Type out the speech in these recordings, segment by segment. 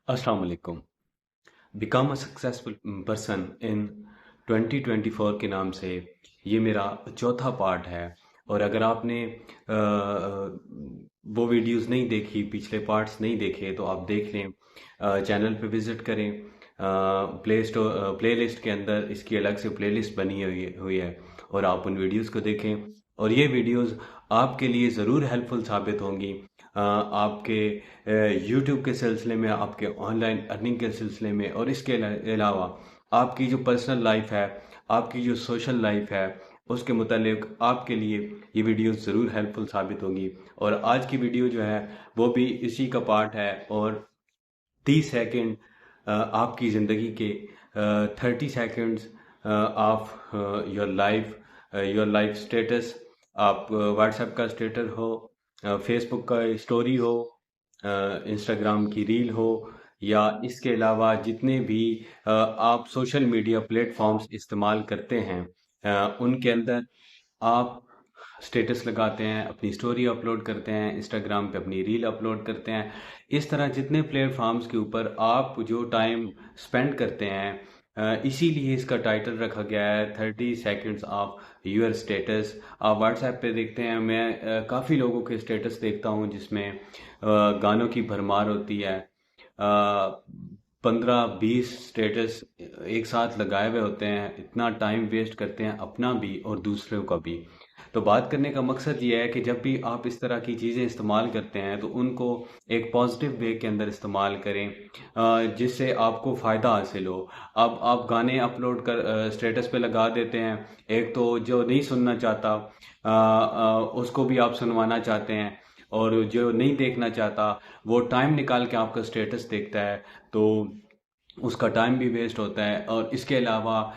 अस्सलाम वालेकुम। Become a successful person in 2024 के नाम से ये मेरा चौथा पार्ट है। और अगर आपने वो वीडियोस नहीं देखी, पिछले पार्ट्स नहीं देखे, तो आप देख लें। चैनल पे विज़िट करें। प्ले लिस्ट के अंदर इसकी अलग से प्ले लिस्ट बनी हुई है और आप उन वीडियोस को देखें। और ये वीडियोस आपके लिए ज़रूर हेल्पफुल साबित होंगी। आपके यूट्यूब के सिलसिले में, आपके ऑनलाइन अर्निंग के सिलसिले में, और इसके अलावा आपकी जो पर्सनल लाइफ है, आपकी जो सोशल लाइफ है, उसके मुतालिक आपके लिए ये वीडियो ज़रूर हेल्पफुल साबित होंगी। और आज की वीडियो जो है वो भी इसी का पार्ट है। और 30 सेकंड आपकी ज़िंदगी के 30 seconds of your life status. आप व्हाट्सएप का स्टेटस हो, फेसबुक का स्टोरी हो, इंस्टाग्राम की रील हो, या इसके अलावा जितने भी आप सोशल मीडिया प्लेटफॉर्म्स इस्तेमाल करते हैं, उनके अंदर आप स्टेटस लगाते हैं, अपनी स्टोरी अपलोड करते हैं, इंस्टाग्राम पे अपनी रील अपलोड करते हैं। इस तरह जितने प्लेटफॉर्म्स के ऊपर आप जो टाइम स्पेंड करते हैं, इसीलिए इसका टाइटल रखा गया है 30 सेकंड्स ऑफ यूर स्टेटस। आप व्हाट्सएप पे देखते हैं, मैं काफ़ी लोगों के स्टेटस देखता हूँ जिसमें गानों की भरमार होती है। 15-20 स्टेटस एक साथ लगाए हुए होते हैं, इतना टाइम वेस्ट करते हैं अपना भी और दूसरों का भी। तो बात करने का मकसद ये है कि जब भी आप इस तरह की चीज़ें इस्तेमाल करते हैं तो उनको एक पॉजिटिव वे के अंदर इस्तेमाल करें, जिससे आपको फ़ायदा हासिल हो। अब आप गाने अपलोड कर स्टेटस पे लगा देते हैं, एक तो जो नहीं सुनना चाहता उसको भी आप सुनवाना चाहते हैं, और जो नहीं देखना चाहता वो टाइम निकाल के आपका स्टेटस देखता है, तो उसका टाइम भी वेस्ट होता है। और इसके अलावा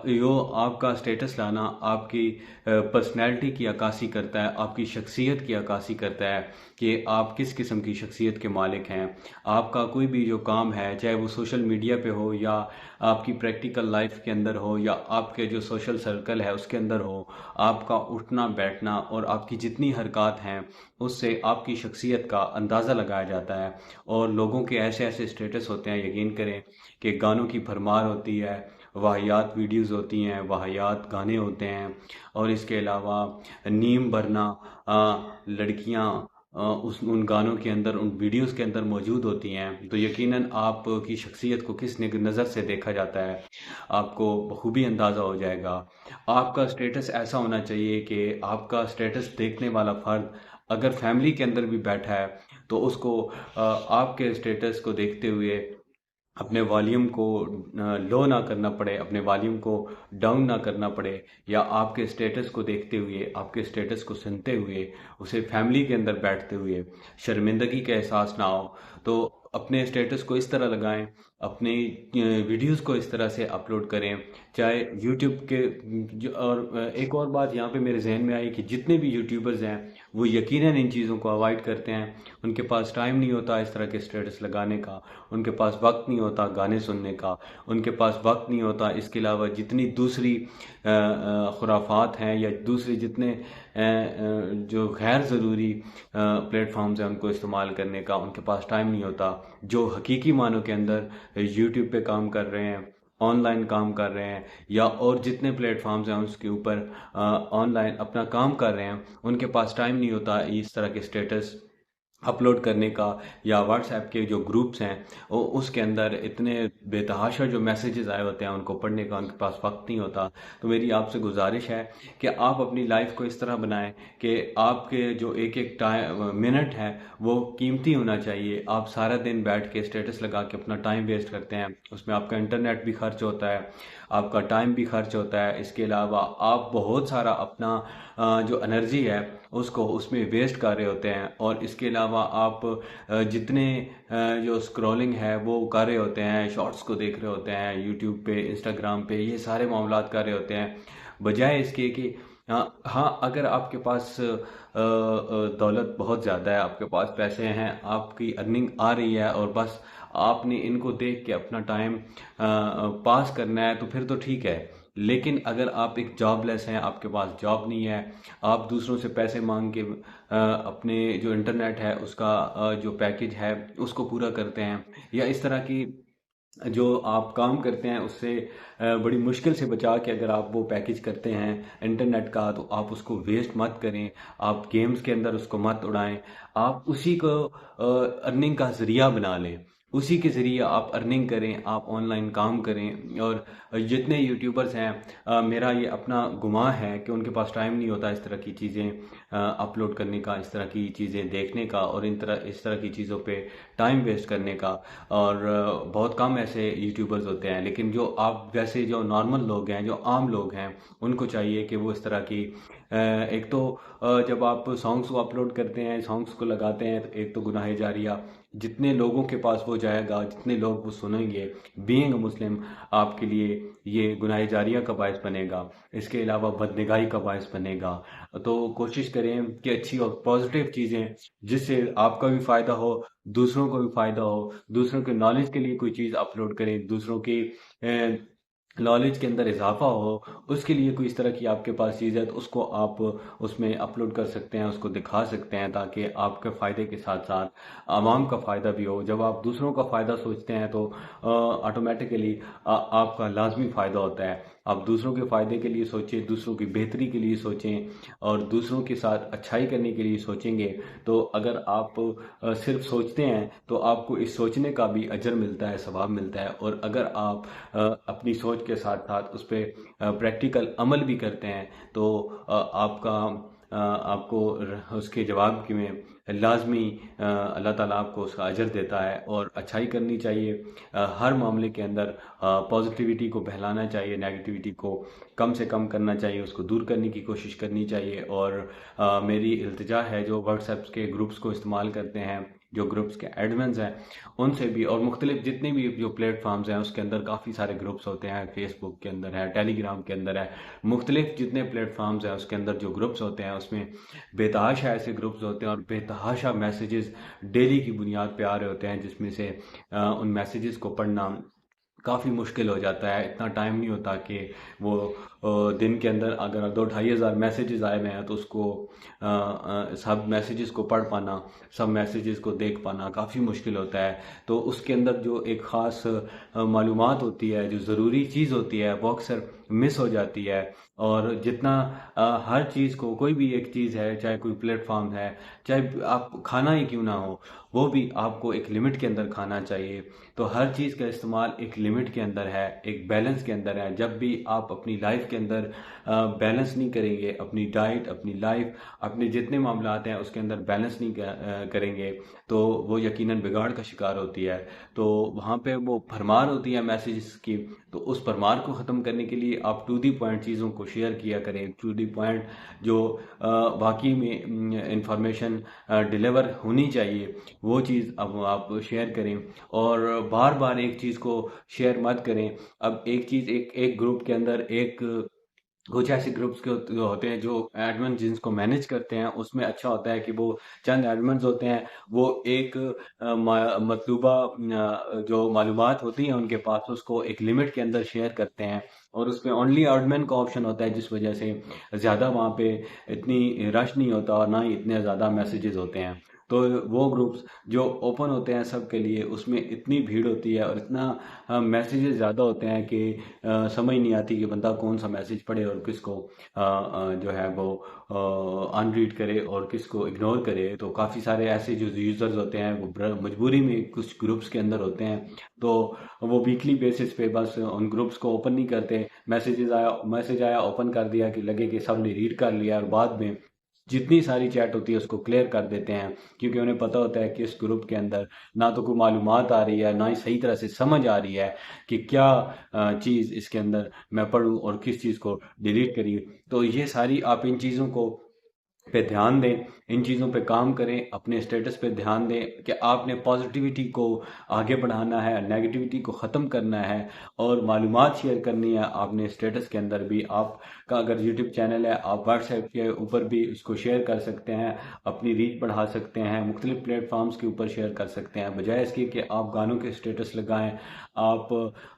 यो आपका स्टेटस लाना आपकी पर्सनैलिटी की अक्कासी करता है, आपकी शख्सियत की अक्कासी करता है कि आप किस किस्म की शख्सियत के मालिक हैं। आपका कोई भी जो काम है, चाहे वो सोशल मीडिया पे हो, या आपकी प्रैक्टिकल लाइफ के अंदर हो, या आपके जो सोशल सर्कल है उसके अंदर हो, आपका उठना बैठना और आपकी जितनी हरकत हैं, उससे आपकी शख्सियत का अंदाज़ा लगाया जाता है। और लोगों के ऐसे ऐसे स्टेटस होते हैं, यकीन करें, कि गानों की भरमार होती है, वाहियात वीडियोस होती हैं, वाहियात गाने होते हैं। और इसके अलावा नीम भरना लड़कियां उस उन गानों के अंदर, उन वीडियोस के अंदर मौजूद होती हैं, तो यकीनन आपकी शख्सियत को किस नज़र से देखा जाता है आपको बखूबी अंदाज़ा हो जाएगा। आपका स्टेटस ऐसा होना चाहिए कि आपका स्टेटस देखने वाला फ़र्द अगर फैमिली के अंदर भी बैठा है तो उसको आपके स्टेटस को देखते हुए अपने वॉल्यूम को लो ना करना पड़े, अपने वॉल्यूम को डाउन ना करना पड़े, या आपके स्टेटस को देखते हुए, आपके स्टेटस को सुनते हुए, उसे फैमिली के अंदर बैठते हुए शर्मिंदगी का एहसास ना हो। तो अपने स्टेटस को इस तरह लगाएं, अपने वीडियोस को इस तरह से अपलोड करें, चाहे यूट्यूब के और एक और बात यहाँ पे मेरे जहन में आई कि जितने भी यूट्यूबर्स हैं वो यकीनन इन चीज़ों को अवॉइड करते हैं। उनके पास टाइम नहीं होता इस तरह के स्टेटस लगाने का, उनके पास वक्त नहीं होता गाने सुनने का, उनके पास वक्त नहीं होता इसके अलावा जितनी दूसरी खुराफात हैं, या दूसरी जितने जो गैर ज़रूरी प्लेटफॉर्म्स हैं उनको इस्तेमाल करने का उनके पास टाइम नहीं होता। जो हकीकी मानों के अंदर यूट्यूब पे काम कर रहे हैं, ऑनलाइन काम कर रहे हैं, या और जितने प्लेटफॉर्म्स हैं उसके ऊपर ऑनलाइन अपना काम कर रहे हैं, उनके पास टाइम नहीं होता इस तरह के स्टेटस अपलोड करने का। या व्हाट्सएप के जो ग्रुप्स हैं उसके अंदर इतने बेतहाशा जो मैसेजेस आए होते हैं उनको पढ़ने का उनके पास वक्त नहीं होता। तो मेरी आपसे गुजारिश है कि आप अपनी लाइफ को इस तरह बनाएं कि आपके जो एक एक टाइम मिनट है वो कीमती होना चाहिए। आप सारा दिन बैठ के स्टेटस लगा के अपना टाइम वेस्ट करते हैं, उसमें आपका इंटरनेट भी खर्च होता है, आपका टाइम भी खर्च होता है। इसके अलावा आप बहुत सारा अपना जो एनर्जी है उसको उसमें वेस्ट कर रहे होते हैं। और इसके अलावा आप जितने जो स्क्रॉलिंग है वो कर रहे होते हैं, शॉर्ट्स को देख रहे होते हैं यूट्यूब पे, इंस्टाग्राम पे, ये सारे मामलात कर रहे होते हैं, बजाय इसके कि हाँ, अगर आपके पास दौलत बहुत ज़्यादा है, आपके पास पैसे हैं, आपकी अर्निंग आ रही है, और बस आपने इनको देख के अपना टाइम पास करना है, तो फिर तो ठीक है। लेकिन अगर आप एक जॉबलेस हैं, आपके पास जॉब नहीं है, आप दूसरों से पैसे मांग के अपने जो इंटरनेट है उसका जो पैकेज है उसको पूरा करते हैं, या इस तरह की जो आप काम करते हैं उससे बड़ी मुश्किल से बचा के अगर आप वो पैकेज करते हैं इंटरनेट का, तो आप उसको वेस्ट मत करें, आप गेम्स के अंदर उसको मत उड़ाएं, आप उसी को अर्निंग का जरिया बना लें, उसी के ज़रिए आप अर्निंग करें, आप ऑनलाइन काम करें। और जितने यूट्यूबर्स हैं, मेरा ये अपना गुमाह है कि उनके पास टाइम नहीं होता इस तरह की चीज़ें अपलोड करने का, इस तरह की चीज़ें देखने का, और इस तरह की चीज़ों पे टाइम वेस्ट करने का। और बहुत कम ऐसे यूट्यूबर्स होते हैं, लेकिन जो आप जैसे जो नॉर्मल लोग हैं, जो आम लोग हैं, उनको चाहिए कि वो इस तरह की एक तो जब आप सॉन्ग्स को अपलोड करते हैं, सॉन्ग्स को लगाते हैं, तो एक तो गुनाह जारिया, जितने लोगों के पास वो जाएगा, जितने लोग वो सुनेंगे, बीइंग मुस्लिम, आपके लिए ये गुनाह जारिया का बायस बनेगा। इसके अलावा बदनिगाही का बायस बनेगा। तो कोशिश करें कि अच्छी और पॉजिटिव चीज़ें, जिससे आपका भी फ़ायदा हो, दूसरों को भी फ़ायदा हो, दूसरों के नॉलेज के लिए कोई चीज़ अपलोड करें, दूसरों की नॉलेज के अंदर इजाफा हो, उसके लिए कोई इस तरह की आपके पास चीज़ है तो उसको आप उसमें अपलोड कर सकते हैं, उसको दिखा सकते हैं, ताकि आपके फ़ायदे के साथ साथ आवाम का फ़ायदा भी हो। जब आप दूसरों का फ़ायदा सोचते हैं तो ऑटोमेटिकली आपका लाजमी फ़ायदा होता है। आप दूसरों के फ़ायदे के लिए सोचें, दूसरों की बेहतरी के लिए सोचें, और दूसरों के साथ अच्छाई करने के लिए सोचेंगे। तो अगर आप सिर्फ सोचते हैं तो आपको इस सोचने का भी अजर मिलता है, सवाब मिलता है। और अगर आप अपनी सोच के साथ साथ उस पर प्रैक्टिकल अमल भी करते हैं, तो आपको उसके जवाब की में लाजमी अल्लाह ताला आपको उसका अजर देता है। और अच्छाई करनी चाहिए हर मामले के अंदर, पॉजिटिविटी को बहलाना चाहिए, नेगेटिविटी को कम से कम करना चाहिए, उसको दूर करने की कोशिश करनी चाहिए। और मेरी इल्तिजा है जो व्हाट्सएप के ग्रुप्स को इस्तेमाल करते हैं, जो ग्रुप्स के एडमिन्स हैं, उनसे भी, और मुख्तलिफ जितने भी जो प्लेटफॉर्म्स हैं उसके अंदर काफ़ी सारे ग्रुप्स होते हैं, फेसबुक के अंदर है, टेलीग्राम के अंदर है, मुख्तलिफ जितने प्लेटफॉर्म्स हैं उसके अंदर जो ग्रुप्स होते हैं उसमें बेतहाशा ऐसे ग्रुप्स होते हैं, और बेतहाशा मैसेजेस डेली की बुनियाद पे आ रहे होते हैं, जिसमें से उन मैसेजेस को पढ़ना काफ़ी मुश्किल हो जाता है। इतना टाइम नहीं होता कि वो दिन के अंदर अगर 2-2,500 मैसेजेस आए हुए हैं तो उसको सब मैसेजेस को पढ़ पाना, सब मैसेजेस को देख पाना काफ़ी मुश्किल होता है। तो उसके अंदर जो एक ख़ास मालूमात होती है, जो ज़रूरी चीज़ होती है, वो अक्सर मिस हो जाती है। और जितना हर चीज़ को, कोई भी एक चीज़ है, चाहे कोई प्लेटफॉर्म है, चाहे आप खाना ही क्यों ना हो, वो भी आपको एक लिमिट के अंदर खाना चाहिए। तो हर चीज़ का इस्तेमाल एक लिमिट के अंदर है, एक बैलेंस के अंदर है। जब भी आप अपनी लाइफ के अंदर बैलेंस नहीं करेंगे, अपनी डाइट, अपनी लाइफ, अपने जितने मामलात हैं उसके अंदर बैलेंस नहीं करेंगे, तो वो यकीनन बिगाड़ का शिकार होती है। तो वहाँ पे वो भरमार होती है मैसेजेस की। तो उस भरमार को ख़त्म करने के लिए आप टू दी पॉइंट चीज़ों को शेयर किया करें, टू दी पॉइंट जो वाकई में इंफॉर्मेशन डिलीवर होनी चाहिए, वो चीज़ अब आप शेयर करें। और बार बार एक चीज़ को शेयर मत करें। अब एक चीज़, एक ग्रुप के अंदर एक कुछ ऐसे ग्रुप्स के जो होते हैं, जो एडमिन जिनको मैनेज करते हैं, उसमें अच्छा होता है कि वो चंद एडमिन्स होते हैं, वो एक मतलूबा जो मालूमात होती हैं उनके पास, उसको एक लिमिट के अंदर शेयर करते हैं, और उसमें ओनली एडमिन का ऑप्शन होता है, जिस वजह से ज़्यादा वहाँ पे इतनी रश नहीं होता, और ना ही इतने ज़्यादा मैसेजेस होते हैं। तो वो ग्रुप्स जो ओपन होते हैं सबके लिए, उसमें इतनी भीड़ होती है और इतना मैसेजेस ज़्यादा होते हैं कि समझ नहीं आती कि बंदा कौन सा मैसेज पढ़े और किसको जो है वो अनरीड करे और किसको इग्नोर करे। तो काफ़ी सारे ऐसे जो यूज़र्स होते हैं वो मजबूरी में कुछ ग्रुप्स के अंदर होते हैं, तो वो वीकली बेसिस पे बस उन ग्रुप्स को ओपन नहीं करते। मैसेज आया, ओपन कर दिया कि लगे कि सब ने रीड कर लिया, और बाद में जितनी सारी चैट होती है उसको क्लियर कर देते हैं, क्योंकि उन्हें पता होता है कि इस ग्रुप के अंदर ना तो कोई मालूमात आ रही है, ना ही सही तरह से समझ आ रही है कि क्या चीज़ इसके अंदर मैं पढूं और किस चीज़ को डिलीट करिए। तो ये सारी आप इन चीज़ों को पे ध्यान दें, इन चीज़ों पे काम करें, अपने स्टेटस पे ध्यान दें कि आपने पॉजिटिविटी को आगे बढ़ाना है, नेगेटिविटी को ख़त्म करना है और मालूमात शेयर करनी है आपने स्टेटस के अंदर भी। आपका अगर यूट्यूब चैनल है, आप व्हाट्सएप के ऊपर भी उसको शेयर कर सकते हैं, अपनी रीच बढ़ा सकते हैं, मुख्तलिफ प्लेटफॉर्म्स के ऊपर शेयर कर सकते हैं, बजाय इसके कि आप गानों के स्टेटस लगाएं, आप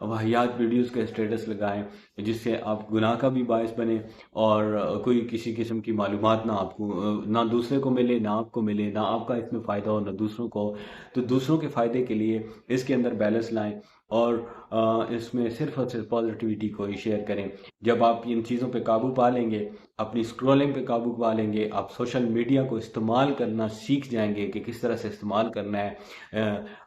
वाहियात वीडियोज़ के स्टेटस लगाएं, जिससे आप गुनाह का भी बायस बने और कोई किसी किस्म की मालूमात ना आपको ना दूसरे को मिले, ना आपको मिले, ना आपका इसमें फ़ायदा हो ना दूसरों को। तो दूसरों के फ़ायदे के लिए इसके अंदर बैलेंस लाएं और इसमें सिर्फ और सिर्फ पॉजिटिविटी को ही शेयर करें। जब आप इन चीज़ों पे काबू पा लेंगे, अपनी स्क्रॉलिंग पे काबू पा लेंगे, आप सोशल मीडिया को इस्तेमाल करना सीख जाएंगे कि किस तरह से इस्तेमाल करना है,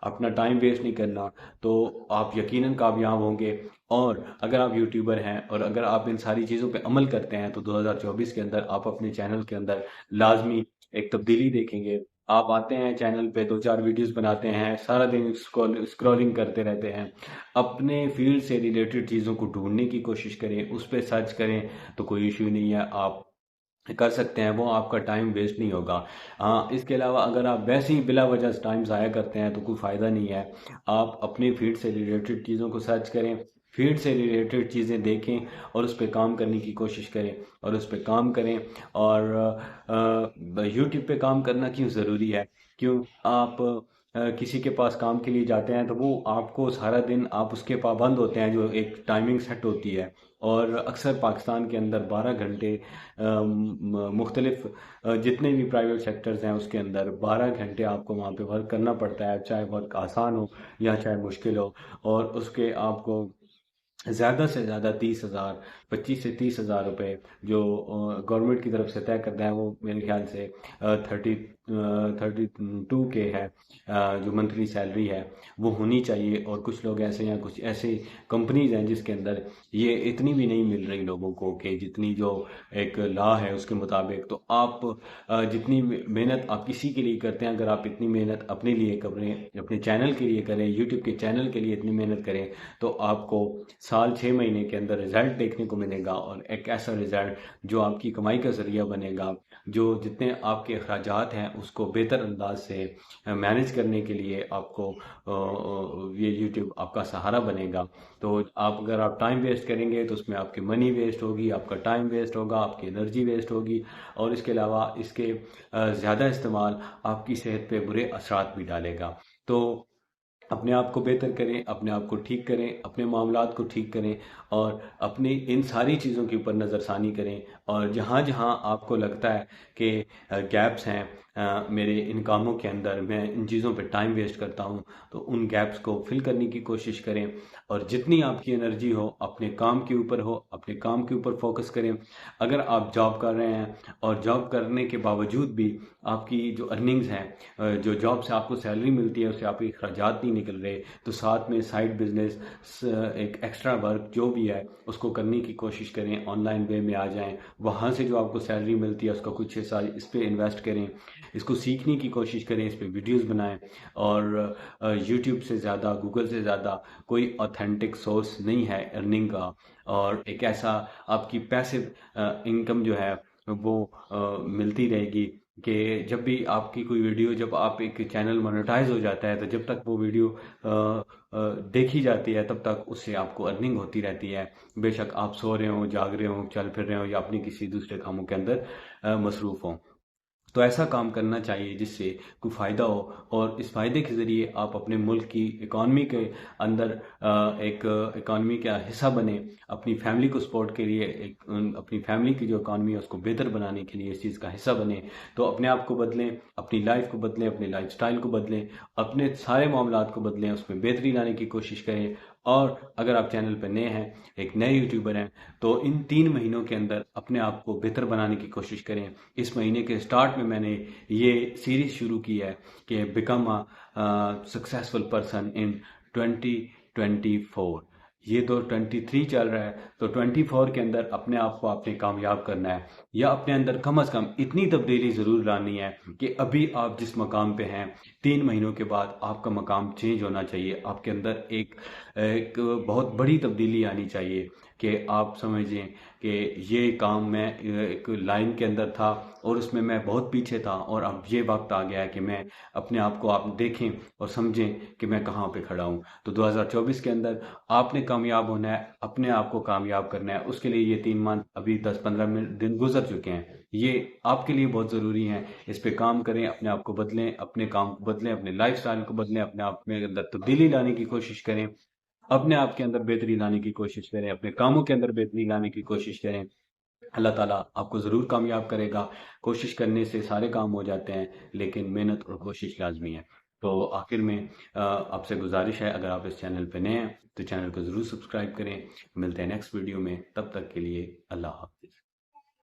अपना टाइम वेस्ट नहीं करना, तो आप यकीनन कामयाब होंगे। और अगर आप यूट्यूबर हैं और अगर आप इन सारी चीज़ों पे अमल करते हैं तो 2024 के अंदर आप अपने चैनल के अंदर लाजमी एक तब्दीली देखेंगे। आप आते हैं चैनल पे, दो चार वीडियोस बनाते हैं, सारा दिन स्क्रॉलिंग करते रहते हैं, अपने फील्ड से रिलेटेड चीज़ों को ढूंढने की कोशिश करें, उस पर सर्च करें, तो कोई इश्यू नहीं है, आप कर सकते हैं, वो आपका टाइम वेस्ट नहीं होगा। हाँ, इसके अलावा अगर आप वैसे ही बिला वजह टाइम ज़ाया करते हैं तो कोई फ़ायदा नहीं है। आप अपनी फील्ड से रिलेटेड चीज़ों को सर्च करें, फील्ड से रिलेटेड चीज़ें देखें और उस पर काम करने की कोशिश करें और उस पर काम करें। और यूट्यूब पे काम करना क्यों ज़रूरी है? क्यों आप किसी के पास काम के लिए जाते हैं तो वो आपको सारा दिन आप उसके पाबंद होते हैं, जो एक टाइमिंग सेट होती है। और अक्सर पाकिस्तान के अंदर 12 घंटे मुख्तलिफ जितने भी प्राइवेट सेक्टर्स हैं उसके अंदर 12 घंटे आपको वहाँ पे वर्क करना पड़ता है, चाहे वर्क आसान हो या चाहे मुश्किल हो। और उसके आपको ज़्यादा से ज़्यादा 30,000, 25 से 30,000 रुपए जो गवर्नमेंट की तरफ से तय करता है, वो मेरे ख्याल से 32 के है, जो मंथली सैलरी है वो होनी चाहिए। और कुछ लोग ऐसे हैं, कुछ ऐसे कंपनीज हैं जिसके अंदर ये इतनी भी नहीं मिल रही लोगों को कि जितनी जो एक लॉ है उसके मुताबिक। तो आप जितनी मेहनत आप किसी के लिए करते हैं, अगर आप इतनी मेहनत अपने लिए करें, अपने चैनल के लिए करें, यूट्यूब के चैनल के लिए इतनी मेहनत करें, तो आपको साल 6 महीने के अंदर रिजल्ट देखने को मिलेगा। और एक ऐसा रिजल्ट जो आपकी कमाई का जरिया बनेगा, जो जितने आपके अखराजात हैं उसको बेहतर अंदाज से मैनेज करने के लिए आपको ये यूट्यूब आपका सहारा बनेगा। तो अगर आप टाइम वेस्ट करेंगे तो उसमें आपकी मनी वेस्ट होगी, आपका टाइम वेस्ट होगा, आपकी एनर्जी वेस्ट होगी। और इसके अलावा इसके ज़्यादा इस्तेमाल आपकी सेहत पे बुरे असरात भी डालेगा। तो अपने आप को बेहतर करें, अपने आप को ठीक करें, अपने मामलात को ठीक करें और अपनी इन सारी चीज़ों के ऊपर नज़रसानी करें। और जहाँ जहाँ आपको लगता है कि गैप्स हैं मेरे इन कामों के अंदर, मैं इन चीज़ों पे टाइम वेस्ट करता हूँ, तो उन गैप्स को फिल करने की कोशिश करें। और जितनी आपकी एनर्जी हो अपने काम के ऊपर हो, अपने काम के ऊपर फोकस करें। अगर आप जॉब कर रहे हैं और जॉब करने के बावजूद भी आपकी जो अर्निंग्स हैं, जो जॉब से आपको सैलरी मिलती है उससे आपके अखराजात नहीं निकल रहे, तो साथ में साइड बिजनेस, एक एक्स्ट्रा वर्क जो भी है उसको करने की कोशिश करें, ऑनलाइन वे में आ जाएं, वहाँ से जो आपको सैलरी मिलती है उसका कुछ हिस्सा इस पे इन्वेस्ट करें, इसको सीखने की कोशिश करें, इस पे वीडियोस बनाएं। और यूट्यूब से ज़्यादा, गूगल से ज़्यादा कोई ऑथेंटिक सोर्स नहीं है अर्निंग का। और एक ऐसा आपकी पैसिव इनकम जो है वो मिलती रहेगी कि जब भी आपकी कोई वीडियो, जब आप एक चैनल मोनेटाइज हो जाता है तो जब तक वो वीडियो देखी जाती है तब तक उससे आपको अर्निंग होती रहती है, बेशक आप सो रहे हो, जाग रहे हो, चल फिर रहे हो या अपनी किसी दूसरे कामों के अंदर मसरूफ़ हों। तो ऐसा काम करना चाहिए जिससे कोई फ़ायदा हो और इस फ़ायदे के ज़रिए आप अपने मुल्क की इकॉनमी के अंदर एक इकॉनमी का हिस्सा बने, अपनी फैमिली को सपोर्ट के लिए, अपनी फैमिली की जो इकॉनमी है उसको बेहतर बनाने के लिए इस चीज़ का हिस्सा बने। तो अपने आप को बदलें, अपनी लाइफ को बदलें, अपने लाइफस्टाइल को बदलें, अपने सारे मामलात को बदलें, उसमें बेहतरी लाने की कोशिश करें। और अगर आप चैनल पर नए हैं, एक नए यूट्यूबर हैं, तो इन 3 महीनों के अंदर अपने आप को बेहतर बनाने की कोशिश करें। इस महीने के स्टार्ट में मैंने ये सीरीज शुरू की है कि become a successful person in 2024। ये तो 23 चल रहा है, तो 24 के अंदर अपने आप को आपने कामयाब करना है, या अपने अंदर कम अज़ कम इतनी तब्दीली ज़रूर लानी है कि अभी आप जिस मकाम पे हैं 3 महीनों के बाद आपका मकाम चेंज होना चाहिए। आपके अंदर एक बहुत बड़ी तब्दीली आनी चाहिए कि आप समझें कि ये काम मैं एक लाइन के अंदर था और उसमें मैं बहुत पीछे था, और अब ये वक्त आ गया है कि मैं अपने आप को आप देखें और समझें कि मैं कहाँ पे खड़ा हूँ। तो 2024 के अंदर आपने कामयाब होना है, अपने आप को कामयाब करना है। उसके लिए ये 3 मंथ अभी 10-15 दिन गुजर चुके हैं, ये आपके लिए बहुत ज़रूरी है। इस पे काम करें, अपने आप को बदलें, अपने काम को बदलें, अपने लाइफस्टाइल को बदलें, अपने आप में अंदर तब्दीली लाने की कोशिश करें, अपने आप के अंदर बेहतरी लाने की कोशिश करें, अपने कामों के अंदर बेहतरी लाने की कोशिश करें। अल्लाह ताला आपको ज़रूर कामयाब करेगा। कोशिश करने से सारे काम हो जाते हैं, लेकिन मेहनत और कोशिश लाजमी है। तो आखिर में आपसे गुजारिश है, अगर आप इस चैनल पे नए हैं तो चैनल को ज़रूर सब्सक्राइब करें। मिलते हैं नेक्स्ट वीडियो में, तब तक के लिए अल्लाह हाफ़िज़।